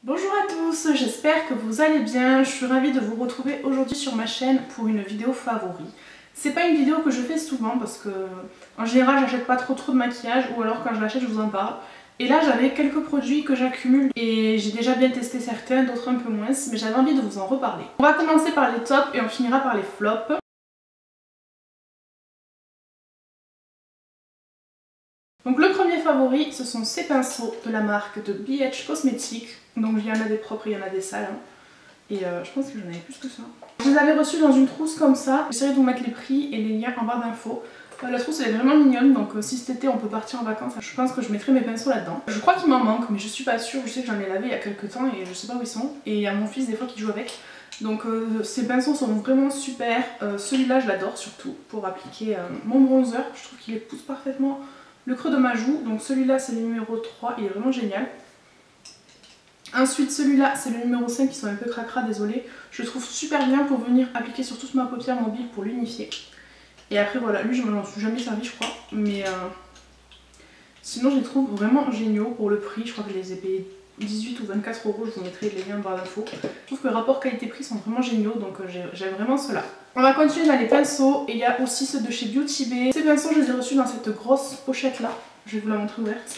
Bonjour à tous, j'espère que vous allez bien. Je suis ravie de vous retrouver aujourd'hui sur ma chaîne pour une vidéo favori. C'est pas une vidéo que je fais souvent parce que en général j'achète pas trop de maquillage, ou alors quand je l'achète je vous en parle. Et là j'avais quelques produits que j'accumule et j'ai déjà bien testé certains, d'autres un peu moins, mais j'avais envie de vous en reparler. On va commencer par les tops et on finira par les flops. Donc le premier favori, ce sont ces pinceaux de la marque de BH Cosmetics. Donc il y en a des propres et il y en a des sales. Et je pense que j'en avais plus que ça. Je les avais reçus dans une trousse comme ça. J'essaierai de vous mettre les prix et les liens en barre d'infos. La trousse elle est vraiment mignonne, donc si cet été on peut partir en vacances, je pense que je mettrai mes pinceaux là-dedans. Je crois qu'il m'en manque, mais je suis pas sûre. Je sais que j'en ai lavé il y a quelques temps et je sais pas où ils sont. Et il y a mon fils des fois qui joue avec. Donc ces pinceaux sont vraiment super. Celui-là je l'adore surtout pour appliquer mon bronzer. Je trouve qu'il épouse parfaitement le creux de ma joue. Donc celui-là c'est le numéro 3, il est vraiment génial. Ensuite celui-là c'est le numéro 5 qui sont un peu cracra, désolé. Je le trouve super bien pour venir appliquer sur toute ma paupière mobile pour l'unifier. Et après voilà, lui je m'en suis jamais servi je crois. Mais sinon je les trouve vraiment géniaux pour le prix. Je crois que je les ai payés 18 ou 24 €, je vous mettrai les liens en barre d'infos. Je trouve que le rapport qualité-prix sont vraiment géniaux, donc j'aime vraiment ceux-là. On va continuer dans les pinceaux, et il y a aussi ceux de chez Beauty Bay. Ces pinceaux je les ai reçus dans cette grosse pochette là, je vais vous la montrer ouverte.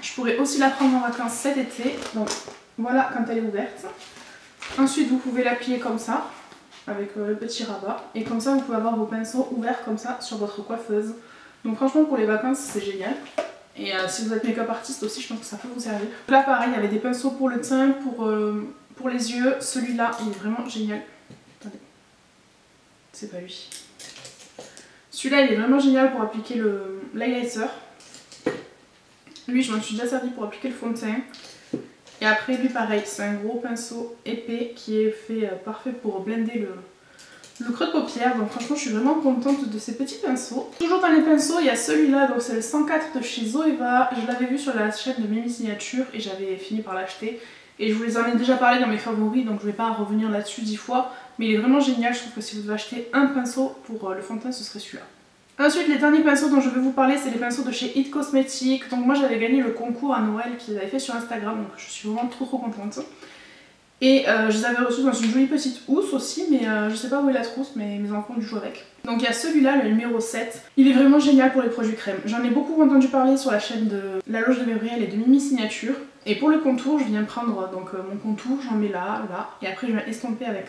Je pourrais aussi la prendre en vacances cet été, donc voilà quand elle est ouverte. Ensuite vous pouvez l'appliquer comme ça, avec le petit rabat, et comme ça vous pouvez avoir vos pinceaux ouverts comme ça sur votre coiffeuse. Donc franchement pour les vacances c'est génial. Et si vous êtes make-up artiste aussi, je pense que ça peut vous servir. Là pareil, il y avait des pinceaux pour le teint, pour les yeux. Celui-là, il est vraiment génial. Attendez, c'est pas lui. Celui-là, il est vraiment génial pour appliquer l'highlighter. Lui, je m'en suis déjà servi pour appliquer le fond de teint. Et après, lui pareil, c'est un gros pinceau épais qui est fait parfait pour blender le creux de paupière. Donc franchement je suis vraiment contente de ces petits pinceaux. Toujours dans les pinceaux il y a celui-là, donc c'est le 104 de chez Zoeva. Je l'avais vu sur la chaîne de Mimi Signature et j'avais fini par l'acheter. Et je vous les en ai déjà parlé dans mes favoris, donc je vais pas revenir là-dessus 10 fois. Mais il est vraiment génial, je trouve que si vous devez acheter un pinceau pour le fond de teint ce serait celui-là. Ensuite les derniers pinceaux dont je vais vous parler c'est les pinceaux de chez It Cosmetics. Donc moi j'avais gagné le concours à Noël qu'ils avaient fait sur Instagram, donc je suis vraiment trop contente. Et je les avais reçus dans une jolie petite housse aussi, mais je sais pas où est la trousse, mais mes enfants ont dû jouer avec. Donc il y a celui-là, le numéro 7. Il est vraiment génial pour les produits crème. J'en ai beaucoup entendu parler sur la chaîne de La Loge de Gabriel et de Mimi Signature. Et pour le contour, je viens prendre donc mon contour, j'en mets là, là. Et après je viens estomper avec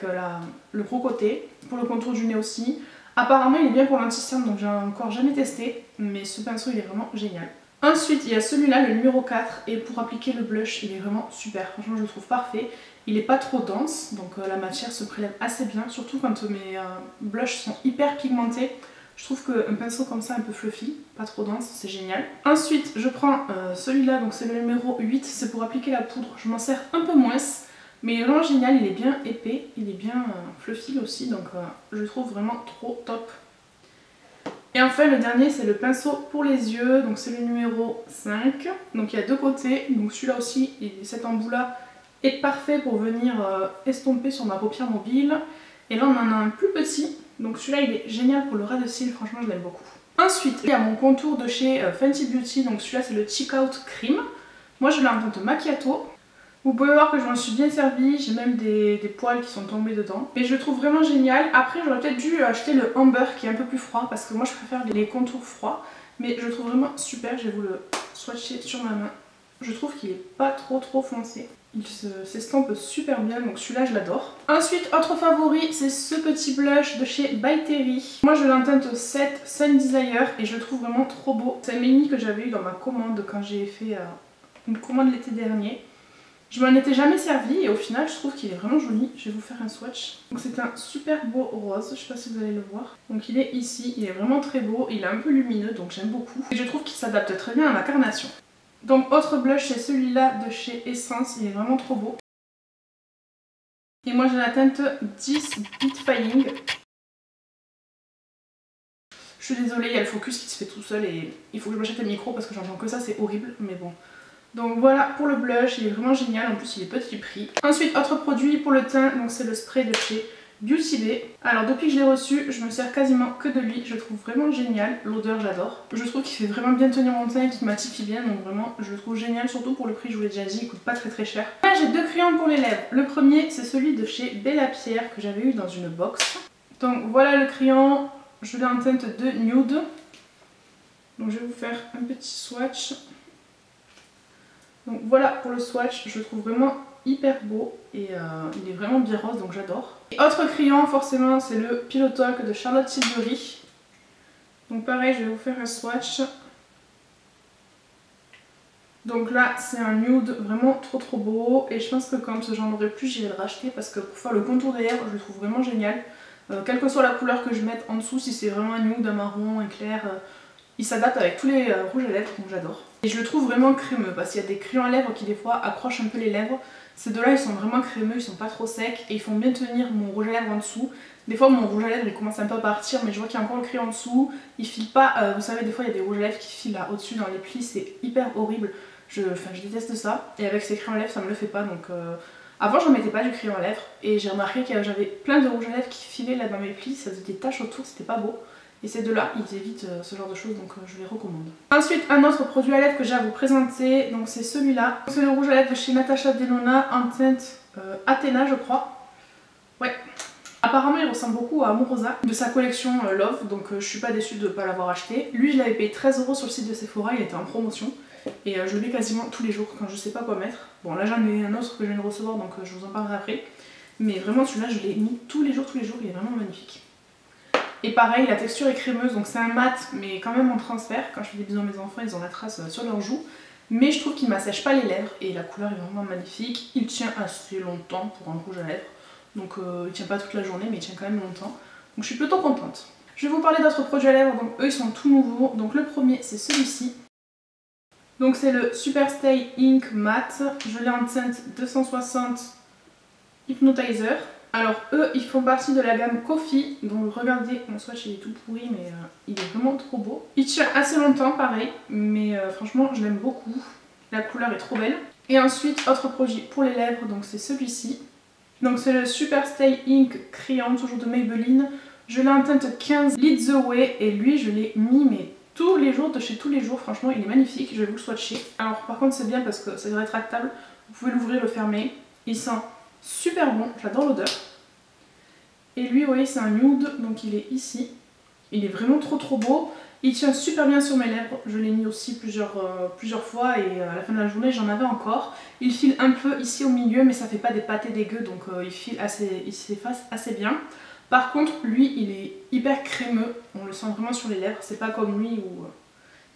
le gros côté. Pour le contour du nez aussi. Apparemment il est bien pour l'anti-cerne, donc j'ai encore jamais testé. Mais ce pinceau il est vraiment génial. Ensuite il y a celui-là, le numéro 4, et pour appliquer le blush il est vraiment super, franchement je le trouve parfait. Il n'est pas trop dense, donc la matière se prélève assez bien, surtout quand mes blushs sont hyper pigmentés. Je trouve qu'un pinceau comme ça un peu fluffy, pas trop dense, c'est génial. Ensuite je prends celui-là, donc c'est le numéro 8, c'est pour appliquer la poudre. Je m'en sers un peu moins, mais il est vraiment génial, il est bien épais, il est bien fluffy aussi, donc je le trouve vraiment trop top. Et enfin le dernier c'est le pinceau pour les yeux, donc c'est le numéro 5, donc il y a deux côtés, donc celui-là aussi, cet embout là est parfait pour venir estomper sur ma paupière mobile. Et là on en a un plus petit, donc celui-là il est génial pour le ras de cils, franchement je l'aime beaucoup. Ensuite il y a mon contour de chez Fenty Beauty, donc celui-là c'est le Cheek Out Cream. Moi je l'ai en teinte macchiato. Vous pouvez voir que je m'en suis bien servie, j'ai même des poils qui sont tombés dedans. Mais je le trouve vraiment génial. Après j'aurais peut-être dû acheter le Amber qui est un peu plus froid parce que moi je préfère les contours froids. Mais je le trouve vraiment super, je vais vous le swatcher sur ma main. Je trouve qu'il est pas trop foncé. Il s'estompe super bien, donc celui-là je l'adore. Ensuite, autre favori, c'est ce petit blush de chez By Terry. Moi je l'ai en teinte 7 Sun Desire et je le trouve vraiment trop beau. C'est un mini que j'avais eu dans ma commande quand j'ai fait une commande l'été dernier. Je m'en étais jamais servi et au final je trouve qu'il est vraiment joli. Je vais vous faire un swatch. Donc c'est un super beau rose, je sais pas si vous allez le voir. Donc il est ici, il est vraiment très beau, il est un peu lumineux donc j'aime beaucoup. Et je trouve qu'il s'adapte très bien à ma carnation. Donc autre blush c'est celui-là de chez Essence, il est vraiment trop beau. Et moi j'ai la teinte 10 Beautifying. Je suis désolée, il y a le focus qui se fait tout seul et il faut que je m'achète un micro parce que j'entends que ça, c'est horrible, mais bon. Donc voilà pour le blush, il est vraiment génial, en plus il est petit prix. Ensuite autre produit pour le teint, donc c'est le spray de chez Beauty Bay. Alors depuis que je l'ai reçu, je me sers quasiment que de lui, je le trouve vraiment génial, l'odeur j'adore. Je trouve qu'il fait vraiment bien tenir mon teint et qu'il matifie bien, donc vraiment je le trouve génial, surtout pour le prix, je vous l'ai déjà dit, il coûte pas très cher. Là j'ai deux crayons pour les lèvres. Le premier c'est celui de chez Bella Pierre que j'avais eu dans une box. Donc voilà le crayon, je l'ai en teinte de nude. Donc je vais vous faire un petit swatch. Donc voilà pour le swatch, je le trouve vraiment hyper beau et il est vraiment bien rose donc j'adore. Et autre crayon forcément c'est le Pillow Talk de Charlotte Tilbury. Donc pareil je vais vous faire un swatch. Donc là c'est un nude vraiment trop beau et je pense que quand j'en aurai plus j'irai le racheter parce que pour faire le contour des lèvres je le trouve vraiment génial. Quelle que soit la couleur que je mette en dessous, si c'est vraiment un nude, un marron, un clair, il s'adapte avec tous les rouges à lèvres donc j'adore. Et je le trouve vraiment crémeux parce qu'il y a des crayons à lèvres qui des fois accrochent un peu les lèvres. Ces deux là ils sont vraiment crémeux, ils sont pas trop secs et ils font bien tenir mon rouge à lèvres en dessus. Des fois mon rouge à lèvres il commence un peu à partir mais je vois qu'il y a encore le crayon en dessous. Il file pas, vous savez des fois il y a des rouges à lèvres qui filent là au-dessus dans les plis, c'est hyper horrible. Je déteste ça et avec ces crayons à lèvres ça me le fait pas donc... Avant je mettais pas du crayon à lèvres et j'ai remarqué que j'avais plein de rouge à lèvres qui filaient là dans mes plis, ça faisait des taches autour, c'était pas beau. Et ces deux là ils évitent ce genre de choses donc je les recommande. Ensuite un autre produit à lèvres que j'ai à vous présenter, donc c'est celui-là. C'est le rouge à lèvres de chez Natasha Denona en teinte Athena je crois. Ouais. Apparemment il ressemble beaucoup à Amorosa de sa collection Love donc je suis pas déçue de ne pas l'avoir acheté. Lui je l'avais payé 13 € sur le site de Sephora, il était en promotion. Et je le mets quasiment tous les jours quand je sais pas quoi mettre. Bon là j'en ai un autre que je viens de recevoir donc je vous en parlerai après. Mais vraiment celui-là je l'ai mis tous les jours, il est vraiment magnifique. Et pareil la texture est crémeuse donc c'est un mat mais quand même en transfert. Quand je fais des bisous à mes enfants ils ont la trace sur leurs joues. Mais je trouve qu'il m'assèche pas les lèvres et la couleur est vraiment magnifique. Il tient assez longtemps pour un rouge à lèvres. Donc il tient pas toute la journée mais il tient quand même longtemps. Donc je suis plutôt contente. Je vais vous parler d'autres produits à lèvres donc eux ils sont tout nouveaux. Donc le premier c'est celui-ci. Donc c'est le Super Stay Ink Matte, je l'ai en teinte 260 Hypnotizer. Alors eux ils font partie de la gamme Coffee, donc regardez, mon swatch il est tout pourri mais il est vraiment trop beau. Il tient assez longtemps pareil, mais franchement je l'aime beaucoup, la couleur est trop belle. Et ensuite autre produit pour les lèvres, donc c'est celui-ci. Donc c'est le Super Stay Ink Crayon, toujours de Maybelline. Je l'ai en teinte 15 Lead the Way et lui je l'ai mis mais tous les jours, de chez tous les jours, franchement il est magnifique, je vais vous le swatcher. Alors par contre c'est bien parce que c'est rétractable, vous pouvez l'ouvrir, le fermer, il sent super bon, j'adore l'odeur. Et lui vous voyez c'est un nude, donc il est ici, il est vraiment trop beau, il tient super bien sur mes lèvres, je l'ai mis aussi plusieurs fois et à la fin de la journée j'en avais encore. Il file un peu ici au milieu mais ça fait pas des pâtés dégueux donc il s'efface assez bien. Par contre, lui, il est hyper crémeux, on le sent vraiment sur les lèvres, c'est pas comme lui où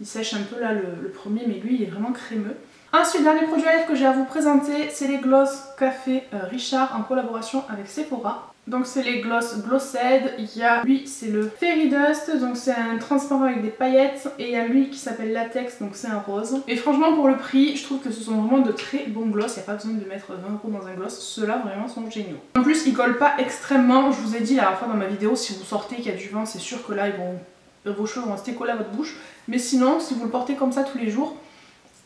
il sèche un peu là le premier, mais lui il est vraiment crémeux. Ensuite, dernier produit à lèvres que j'ai à vous présenter, c'est les Gloss Café Richard en collaboration avec Sephora. Donc c'est les Gloss Glossed, il y a lui c'est le Fairy Dust, donc c'est un transparent avec des paillettes, et il y a lui qui s'appelle Latex, donc c'est un rose. Et franchement pour le prix, je trouve que ce sont vraiment de très bons gloss, il n'y a pas besoin de mettre 20 € dans un gloss, ceux-là vraiment sont géniaux. En plus ils collent pas extrêmement, je vous ai dit la dernière fois dans ma vidéo, si vous sortez qu'il y a du vent, c'est sûr que là vos cheveux vont rester collés à votre bouche, mais sinon si vous le portez comme ça tous les jours,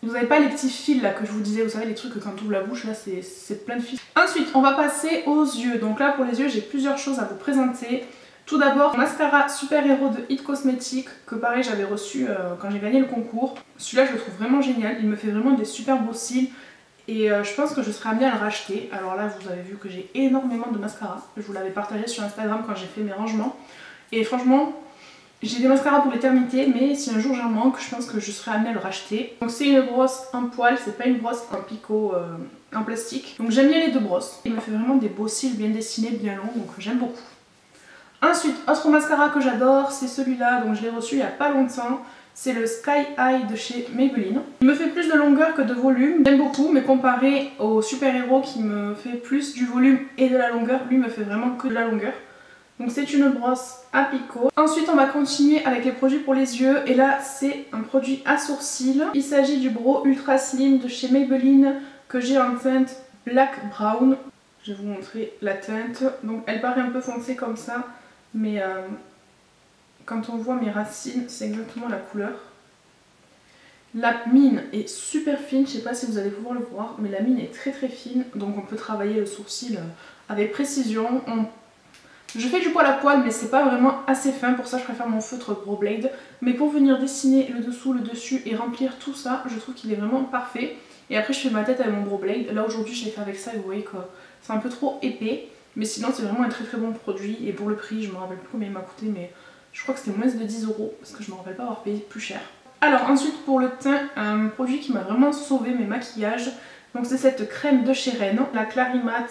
vous n'avez pas les petits fils là que je vous disais, vous savez les trucs que quand on ouvre la bouche là c'est plein de fils. Ensuite on va passer aux yeux, donc là pour les yeux j'ai plusieurs choses à vous présenter. Tout d'abord mascara Super Hero de It Cosmetics que pareil j'avais reçu quand j'ai gagné le concours. Celui-là je le trouve vraiment génial, il me fait vraiment des super beaux cils et je pense que je serai amenée à le racheter. Alors là vous avez vu que j'ai énormément de mascara, je vous l'avais partagé sur Instagram quand j'ai fait mes rangements et franchement j'ai des mascaras pour l'éternité, mais si un jour j'en manque, je pense que je serai amenée à le racheter. Donc c'est une brosse en poil, c'est pas une brosse en picot en plastique. Donc j'aime bien les deux brosses. Il me fait vraiment des beaux cils bien dessinés, bien longs, donc j'aime beaucoup. Ensuite, autre mascara que j'adore, c'est celui-là, donc je l'ai reçu il y a pas longtemps. C'est le Sky High de chez Maybelline. Il me fait plus de longueur que de volume, j'aime beaucoup, mais comparé au Super Hero qui me fait plus du volume et de la longueur, lui me fait vraiment que de la longueur. Donc c'est une brosse à picot. Ensuite on va continuer avec les produits pour les yeux et là c'est un produit à sourcils. Il s'agit du Brow Ultra Slim de chez Maybelline que j'ai en teinte Black Brown. Je vais vous montrer la teinte. Donc elle paraît un peu foncée comme ça mais quand on voit mes racines c'est exactement la couleur. La mine est super fine, je sais pas si vous allez pouvoir le voir mais la mine est très fine donc on peut travailler le sourcil avec précision. Je fais du poil à poil mais c'est pas vraiment assez fin, pour ça je préfère mon feutre Brow Blade. Mais pour venir dessiner le dessous, le dessus et remplir tout ça, je trouve qu'il est vraiment parfait. Et après je fais ma tête avec mon Brow Blade. Là aujourd'hui je l'ai fait avec ça et vous voyez que c'est un peu trop épais. Mais sinon c'est vraiment un très très bon produit. Et pour le prix, je me rappelle plus combien il m'a coûté, mais je crois que c'était moins de 10 € parce que je me rappelle pas avoir payé plus cher. Alors ensuite pour le teint, un produit qui m'a vraiment sauvé mes maquillages. Donc c'est cette crème de chez Rennes, la Clarimat.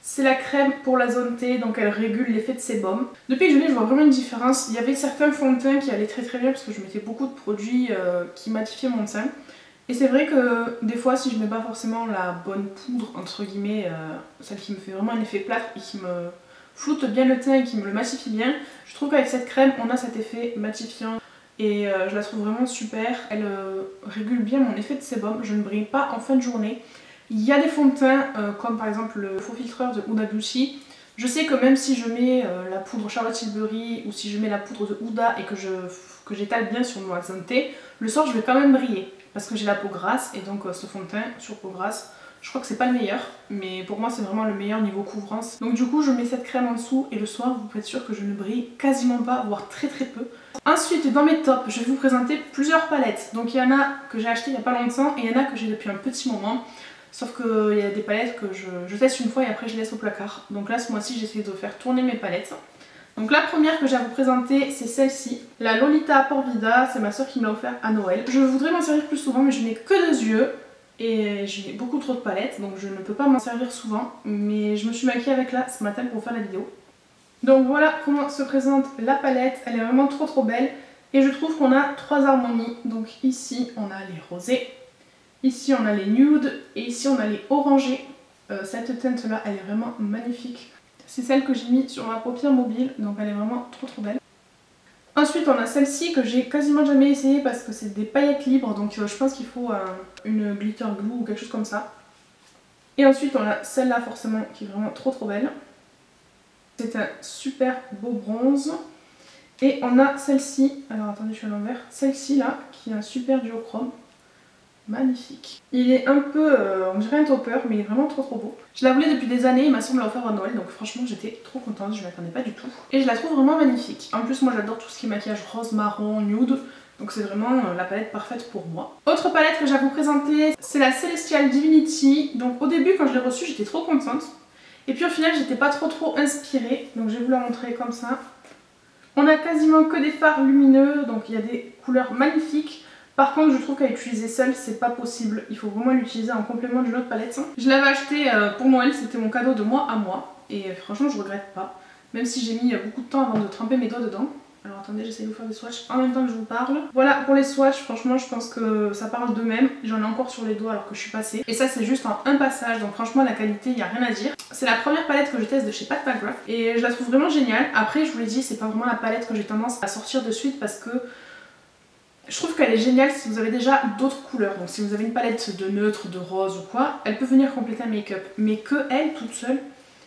C'est la crème pour la zone T, donc elle régule l'effet de sébum. Depuis que je l'ai, je vois vraiment une différence. Il y avait certains fonds de teint qui allaient très très bien parce que je mettais beaucoup de produits qui matifiaient mon teint. Et c'est vrai que des fois, si je mets pas forcément la bonne poudre, entre guillemets, celle qui me fait vraiment un effet plâtre et qui me floute bien le teint et qui me le matifie bien, je trouve qu'avec cette crème, on a cet effet matifiant. Et je la trouve vraiment super. Elle régule bien mon effet de sébum. Je ne brille pas en fin de journée. Il y a des fonds de teint comme par exemple le faux filtreur de Huda Beauty. Je sais que même si je mets la poudre Charlotte Tilbury ou si je mets la poudre de Huda et que j'étale bien sur ma zone T, le soir je vais quand même briller parce que j'ai la peau grasse et donc ce fond de teint sur peau grasse, je crois que c'est pas le meilleur, mais pour moi c'est vraiment le meilleur niveau couvrance. Donc du coup je mets cette crème en dessous et le soir vous pouvez être sûr que je ne brille quasiment pas, voire très très peu. Ensuite dans mes tops, je vais vous présenter plusieurs palettes. Donc il y en a que j'ai acheté il n'y a pas longtemps et il y en a que j'ai depuis un petit moment. Sauf qu'il y a des palettes que je teste une fois et après je laisse au placard. Donc là ce mois-ci j'ai essayé de faire tourner mes palettes. Donc la première que j'ai à vous présenter c'est celle-ci. La Lolita Porvida, c'est ma soeur qui me l'a offert à Noël. Je voudrais m'en servir plus souvent mais je n'ai que 2 yeux. Et j'ai beaucoup trop de palettes donc je ne peux pas m'en servir souvent. Mais je me suis maquillée avec là ce matin pour faire la vidéo. Donc voilà comment se présente la palette. Elle est vraiment trop belle. Et je trouve qu'on a 3 harmonies. Donc ici on a les rosés. Ici on a les nudes et ici on a les orangés. Cette teinte là elle est vraiment magnifique. C'est celle que j'ai mis sur ma paupière mobile donc elle est vraiment trop belle. Ensuite on a celle-ci que j'ai quasiment jamais essayé parce que c'est des paillettes libres donc je pense qu'il faut une glitter glue ou quelque chose comme ça. Et ensuite on a celle-là forcément qui est vraiment trop belle. C'est un super beau bronze. Et on a celle-ci, alors attendez je suis à l'envers, celle-ci là qui est un super duochrome. Magnifique. Il est un peu, on dirait un topper, mais il est vraiment trop beau. Je la voulais depuis des années, ma soeur me l'a offert à Noël, donc franchement j'étais trop contente, je ne m'attendais pas du tout. Et je la trouve vraiment magnifique. En plus moi j'adore tout ce qui est maquillage rose, marron, nude, donc c'est vraiment la palette parfaite pour moi. Autre palette que j'ai à vous présenter, c'est la Celestial Divinity. Donc au début quand je l'ai reçue j'étais trop contente. Et puis au final j'étais pas trop inspirée, donc je vais vous la montrer comme ça. On a quasiment que des fards lumineux, donc il y a des couleurs magnifiques. Par contre je trouve qu'à utiliser seule c'est pas possible, il faut vraiment l'utiliser en complément d'une autre palette. Je l'avais acheté pour Noël, c'était mon cadeau de moi à moi et franchement je regrette pas. Même si j'ai mis beaucoup de temps avant de tremper mes doigts dedans. Alors attendez, j'essaie de vous faire des swatchs en même temps que je vous parle. Voilà pour les swatchs, franchement je pense que ça parle d'eux-mêmes. J'en ai encore sur les doigts alors que je suis passée. Et ça c'est juste en un passage, donc franchement la qualité il n'y a rien à dire. C'est la première palette que je teste de chez Pat McGrath et je la trouve vraiment géniale. Après je vous l'ai dit, c'est pas vraiment la palette que j'ai tendance à sortir de suite parce que je trouve qu'elle est géniale si vous avez déjà d'autres couleurs. Donc si vous avez une palette de neutre, de rose ou quoi, elle peut venir compléter un make-up. Mais que elle, toute seule,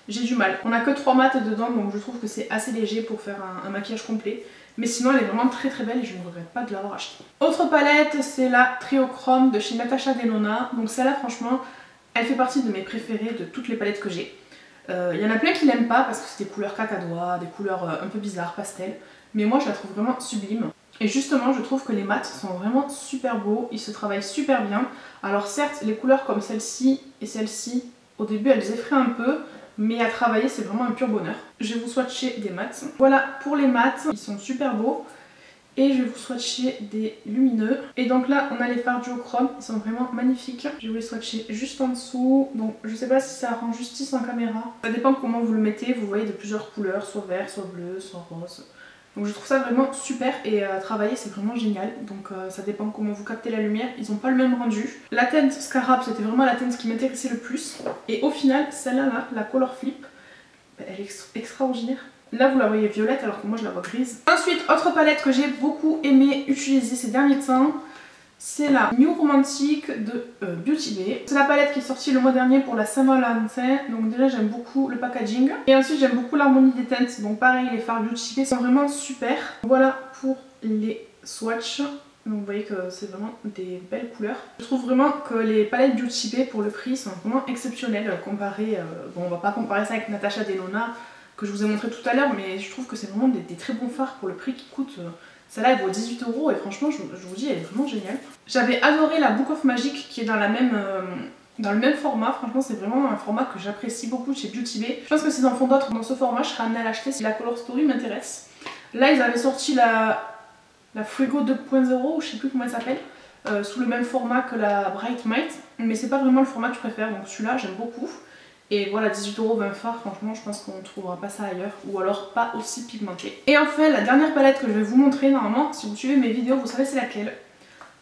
j'ai du mal. On a que 3 mat dedans donc je trouve que c'est assez léger pour faire un maquillage complet. Mais sinon elle est vraiment très belle et je ne regrette pas de l'avoir achetée. Autre palette, c'est la Triochrome de chez Natasha Denona. Donc celle-là franchement, elle fait partie de mes préférées de toutes les palettes que j'ai. Il y en a plein qui l'aiment pas parce que c'est des couleurs cacadois, des couleurs un peu bizarres, pastel. Mais moi je la trouve vraiment sublime. Et justement je trouve que les mats sont vraiment super beaux, ils se travaillent super bien. Alors certes les couleurs comme celle-ci et celle-ci, au début elles effraient un peu, mais à travailler c'est vraiment un pur bonheur. Je vais vous swatcher des mats. Voilà pour les mats, ils sont super beaux. Et je vais vous swatcher des lumineux. Et donc là on a les fards duochrome, ils sont vraiment magnifiques. Je vais vous les swatcher juste en dessous. Donc je sais pas si ça rend justice en caméra. Ça dépend comment vous le mettez, vous voyez de plusieurs couleurs, soit vert, soit bleu, soit rose. Donc je trouve ça vraiment super et à travailler c'est vraiment génial. Donc ça dépend comment vous captez la lumière, ils n'ont pas le même rendu. La teinte Scarab c'était vraiment la teinte qui m'intéressait le plus. Et au final celle-là, la Color Flip, elle est extraordinaire. Là vous la voyez violette alors que moi je la vois grise. Ensuite autre palette que j'ai beaucoup aimé utiliser ces derniers temps, c'est la New Romantic de Beauty Bay. C'est la palette qui est sortie le mois dernier pour la Saint-Valentin. Donc déjà j'aime beaucoup le packaging. Et ensuite j'aime beaucoup l'harmonie des teintes. Donc pareil les fards Beauty Bay sont vraiment super. Voilà pour les swatchs. Donc vous voyez que c'est vraiment des belles couleurs. Je trouve vraiment que les palettes Beauty Bay pour le prix sont vraiment exceptionnelles comparées. Bon on va pas comparer ça avec Natasha Denona que je vous ai montré tout à l'heure, mais je trouve que c'est vraiment des très bons fards pour le prix qui coûte. Celle-là elle vaut 18 € et franchement je vous dis elle est vraiment géniale. J'avais adoré la Book of Magic qui est dans le même format, franchement c'est vraiment un format que j'apprécie beaucoup chez Beauty Bay. Je pense que s'ils en font d'autres dans ce format, je serais amenée à l'acheter si la Color Story m'intéresse. Là ils avaient sorti la Frigo 2.0 ou je sais plus comment elle s'appelle, sous le même format que la Bright Might, mais c'est pas vraiment le format que je préfère, donc celui-là j'aime beaucoup. Et voilà, 18 € 20 fards, franchement je pense qu'on ne trouvera pas ça ailleurs, ou alors pas aussi pigmenté. Et enfin la dernière palette que je vais vous montrer, normalement si vous suivez mes vidéos vous savez c'est laquelle.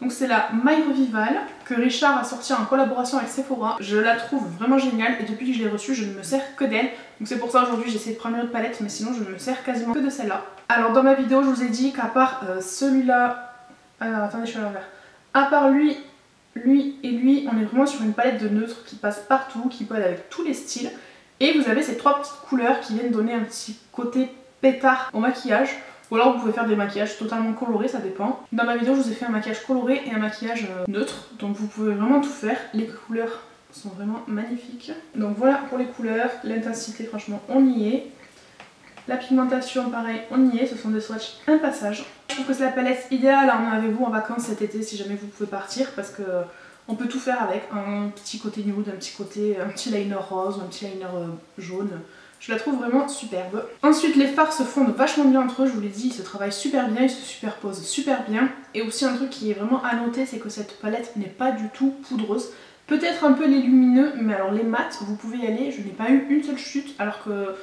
Donc c'est la My Revival que Richard a sorti en collaboration avec Sephora. Je la trouve vraiment géniale et depuis que je l'ai reçue je ne me sers que d'elle. Donc c'est pour ça aujourd'hui j'ai essayé de prendre une autre palette, mais sinon je ne me sers quasiment que de celle-là. Alors dans ma vidéo je vous ai dit qu'à part celui-là... Alors attendez je suis à l'envers. À part lui et lui, on est vraiment sur une palette de neutres qui passe partout, qui peut aller avec tous les styles. Et vous avez ces trois petites couleurs qui viennent donner un petit côté pétard au maquillage. Ou alors vous pouvez faire des maquillages totalement colorés, ça dépend. Dans ma vidéo je vous ai fait un maquillage coloré et un maquillage neutre. Donc vous pouvez vraiment tout faire. Les couleurs sont vraiment magnifiques. Donc voilà pour les couleurs, l'intensité franchement on y est. La pigmentation pareil on y est, ce sont des swatchs un passage. Je trouve que c'est la palette idéale à emmener avec vous en vacances cet été si jamais vous pouvez partir parce que on peut tout faire avec. Un petit côté nude, un petit liner rose, un petit liner jaune. Je la trouve vraiment superbe. Ensuite les fards se fondent vachement bien entre eux, je vous l'ai dit, ils se travaillent super bien, ils se superposent super bien. Et aussi un truc qui est vraiment à noter, c'est que cette palette n'est pas du tout poudreuse. Peut-être un peu les lumineux, mais alors les mats, vous pouvez y aller, je n'ai pas eu une seule chute alors que...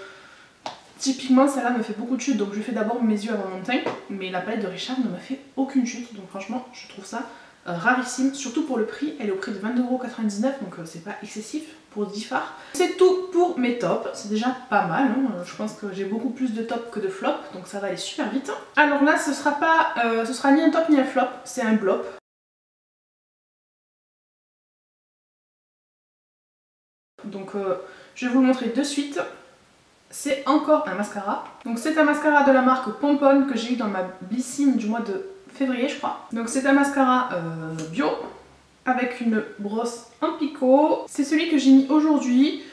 Typiquement celle-là me fait beaucoup de chutes, donc je fais d'abord mes yeux avant mon teint, mais la palette de Richard ne m'a fait aucune chute, donc franchement je trouve ça rarissime, surtout pour le prix, elle est au prix de 22,99 €, donc c'est pas excessif pour 10 fards. C'est tout pour mes tops, c'est déjà pas mal, hein. Je pense que j'ai beaucoup plus de tops que de flops, donc ça va aller super vite. Alors là ce sera ni un top ni un flop, c'est un blop. Donc je vais vous le montrer de suite. C'est encore un mascara. Donc c'est un mascara de la marque Pompon que j'ai eu dans ma Blissine du mois de février je crois. Donc c'est un mascara bio avec une brosse en picot. C'est celui que j'ai mis aujourd'hui.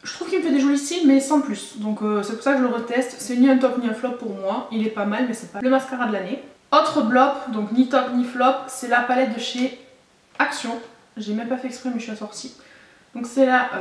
Je trouve qu'il me fait des jolis cils mais sans plus. Donc c'est pour ça que je le reteste. C'est ni un top ni un flop pour moi. Il est pas mal mais c'est pas le mascara de l'année. Autre blop, donc ni top ni flop, c'est la palette de chez Action. J'ai même pas fait exprès mais je suis assortie. Donc c'est la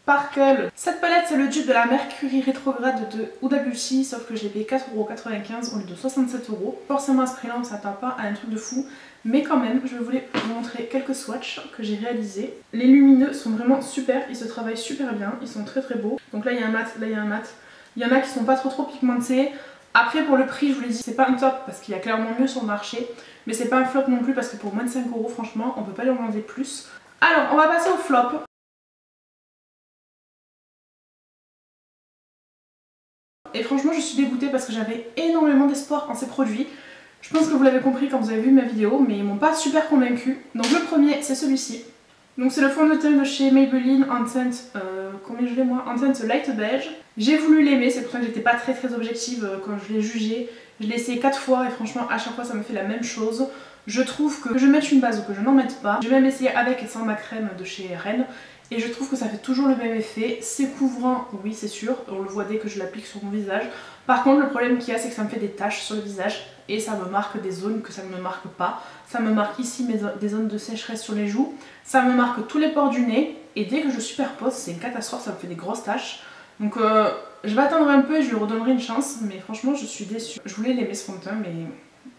Sparkle. Cette palette c'est le dupe de la Mercury rétrograde de Huda Beauty, sauf que je l'ai payé 4,95 € au lieu de 67 €. Forcément à ce prix-là on s'attend pas à un truc de fou, mais quand même je voulais vous montrer quelques swatchs que j'ai réalisés. Les lumineux sont vraiment super, ils se travaillent super bien, ils sont très beaux. Donc là il y a un mat, là il y a un mat. Il y en a qui sont pas trop pigmentés. Après pour le prix je vous l'ai dit c'est pas un top parce qu'il y a clairement mieux sur le marché, mais c'est pas un flop non plus parce que pour moins de 5 € franchement on peut pas lui en demander plus. Alors on va passer au flop. Et franchement je suis dégoûtée parce que j'avais énormément d'espoir en ces produits. Je pense que vous l'avez compris quand vous avez vu ma vidéo, mais ils m'ont pas super convaincue. Donc le premier c'est celui-ci. Donc c'est le fond de teint de chez Maybelline en teinte, combien je l'ai moi, en teinte light beige. J'ai voulu l'aimer, c'est pour ça que j'étais pas très objective quand je l'ai jugé. Je l'ai essayé 4 fois et franchement à chaque fois ça me fait la même chose. Je trouve que je mette une base ou que je n'en mette pas. J'ai même essayé avec et sans ma crème de chez Rennes. Et je trouve que ça fait toujours le même effet. C'est couvrant, oui c'est sûr, on le voit dès que je l'applique sur mon visage. Par contre le problème qu'il y a c'est que ça me fait des taches sur le visage et ça me marque des zones que ça ne me marque pas. Ça me marque ici des zones de sécheresse sur les joues, ça me marque tous les pores du nez et dès que je superpose c'est une catastrophe, ça me fait des grosses taches. Donc je vais attendre un peu et je lui redonnerai une chance, mais franchement je suis déçue. Je voulais l'aimer ce fond de teint mais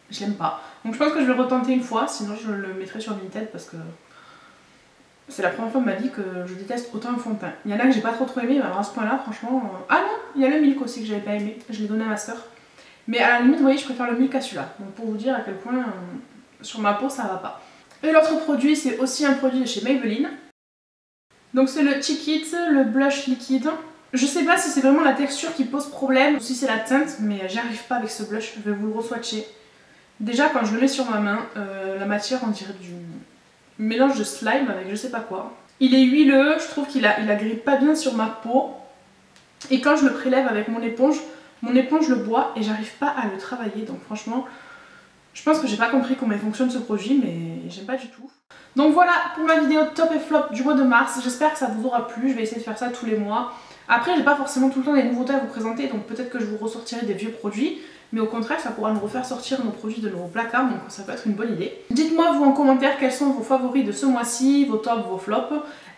je l'aime pas. Donc je pense que je vais retenter une fois, sinon je le mettrai sur Vinted parce que c'est la première fois de ma vie que je déteste autant un fond de teint. Il y en a que j'ai pas trop aimé, mais alors à ce point là franchement... Ah non, il y a le Milk aussi que j'avais pas aimé, je l'ai donné à ma soeur. Mais à la limite vous voyez je préfère le Milk à celui-là. Donc pour vous dire à quel point sur ma peau ça va pas. Et l'autre produit c'est aussi un produit de chez Maybelline. Donc c'est le Cheek It, le blush liquide. Je sais pas si c'est vraiment la texture qui pose problème ou si c'est la teinte, mais j'y arrive pas avec ce blush, je vais vous le re-swatcher. Déjà quand je le mets sur ma main, la matière on dirait du mélange de slime avec je sais pas quoi. Il est huileux, je trouve qu'il agrippe pas bien sur ma peau. Et quand je le prélève avec mon éponge le boit et j'arrive pas à le travailler. Donc franchement, je pense que j'ai pas compris comment il fonctionne ce produit, mais j'aime pas du tout. Donc voilà pour ma vidéo top et flop du mois de mars. J'espère que ça vous aura plu, je vais essayer de faire ça tous les mois. Après j'ai pas forcément tout le temps des nouveautés à vous présenter, donc peut-être que je vous ressortirai des vieux produits, mais au contraire ça pourra nous refaire sortir nos produits de nos placards, donc ça peut être une bonne idée. Dites-moi vous en commentaire quels sont vos favoris de ce mois-ci, vos tops, vos flops,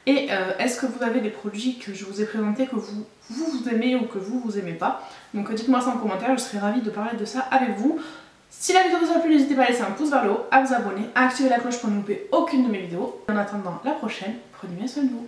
et est-ce que vous avez des produits que je vous ai présentés que vous aimez ou que vous aimez pas. Donc dites-moi ça en commentaire, je serai ravie de parler de ça avec vous. Si la vidéo vous a plu, n'hésitez pas à laisser un pouce vers le haut, à vous abonner, à activer la cloche pour ne louper aucune de mes vidéos. En attendant la prochaine, prenez bien soin de vous.